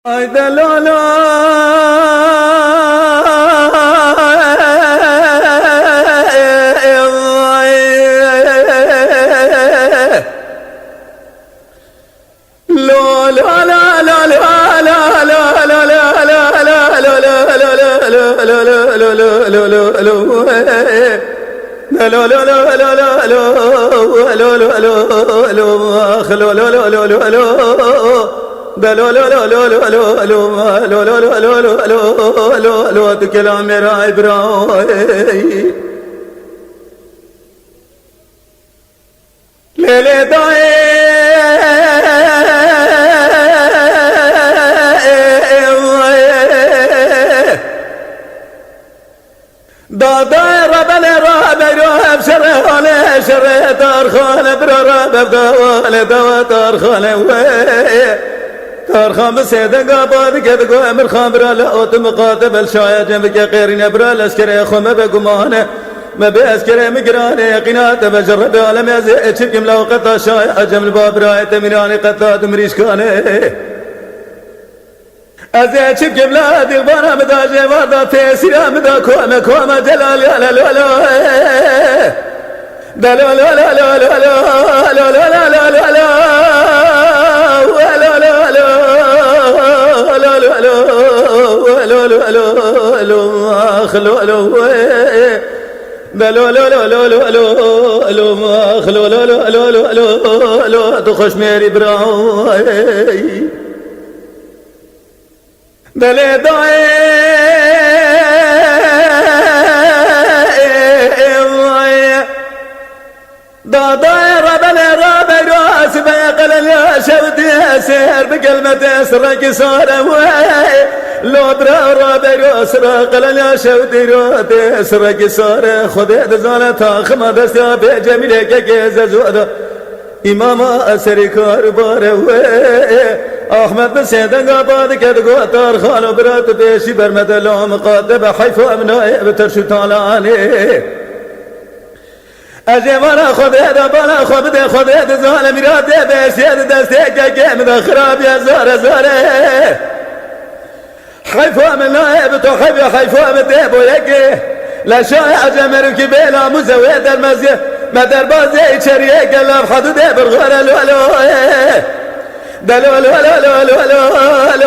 هيدا لا لا كلام راي براي ليلة داي دادا ربنا راب رواب شره على شره دار خانه برا راب دوال دوا دار خانه دار خان بسيد قاباد كذ قو امر خان برا لا مقاتب الشايع جنبك غيرنا برا الاسكري خم بقمانه ما بأسكري مقرانه يقينات بجرب عالم يزي اتشكم لو قطع شايع جمل باب رايت مناني قطعت مريش كانه ازي اتشكم لا دي غبانا مدا جيوادا تيسيرا مدا كوما كوما جلال يا لا لا لا لا لا لا لا لا لا لا لا لا لا لا لا تخش ميري براي دلي داي دادا ربنا راب راس بيقل يا شوتي سير بكلمة اسرك صار لو برا راب راس راقل يا شوتي رات اسرك صار خذ زالتا خما دستا بجميلك كيز زود امام اسر كاربار احمد بسيد قاباد كدغو طار خالو برات بيشي برمد لو مقاتب حيف امنا بترشو طالعني اجمانا خذ هذا بالا خذ هذا زال مراد بسيد دستك كم خراب يا زار زاره حيف امنا بتحب حيف امتب ويك لا شايع جمرك بلا مزود المزيه ما دربازي شريه قلب حدود برغر الولو دلو لو لو لو لو لو لو لو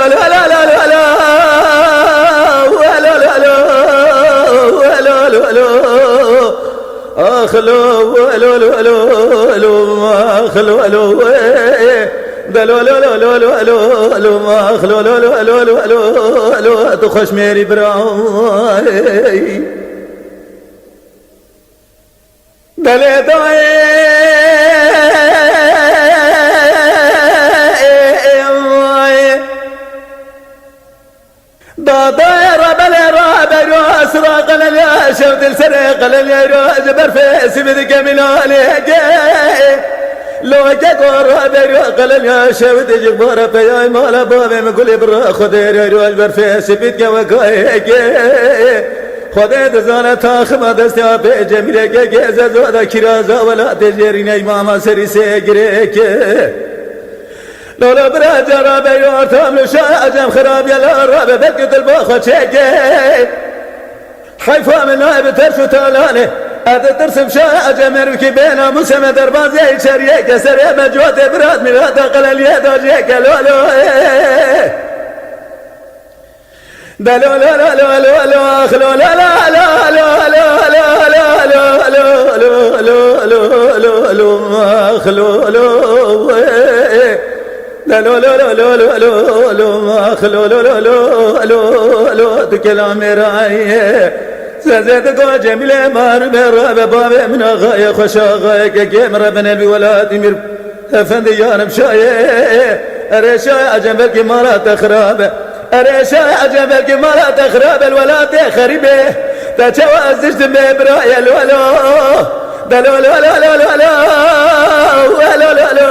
لو لو اخلو لو لو لو لو اخلو لو دلو لو لو لو لو لو لو اخلو لو لو لو لو لو تخش ميري براي دلي داي دادا ربنا راب راس راقل يا شوت السرقل يا راج برفيس بدك من عليك لو جاكور راب راقل يا شوت جبار في مال باب مقول برا خذ راج برفيس بدك وكايك خذ زانه تاخم دستا بجميلك جز زودا كرازا ولا تجرين امام سري سيغريك لولا برا جراب يورتم لشا اجم خراب يا راب بكت الباخ تشيكي حيفا من نائب ترشو تالاني هذا ترسم شا اجم يركي بينا مسمى دربازي شريك سري مجوات براد من هذا قلل يدا جيك لولو دلو لا لا لا لا لا اخلو لا لا لا لا لا لا لا لا لا لا لا لا اخلو لا لا لا لا لا لا لا اخلو لا لا لا لا تكلام راي زاد قو جميله مار برا باب من غايه خشا غايه كيم ربنا بولاد مير افندي يا مشاي ارشا جنبك مرات خراب ارشا جنبك مرات خراب الولاد خريبه تجاوزت ببرايا الولو دلو لا لا لا لا لا لا لا لا لا لا لا لا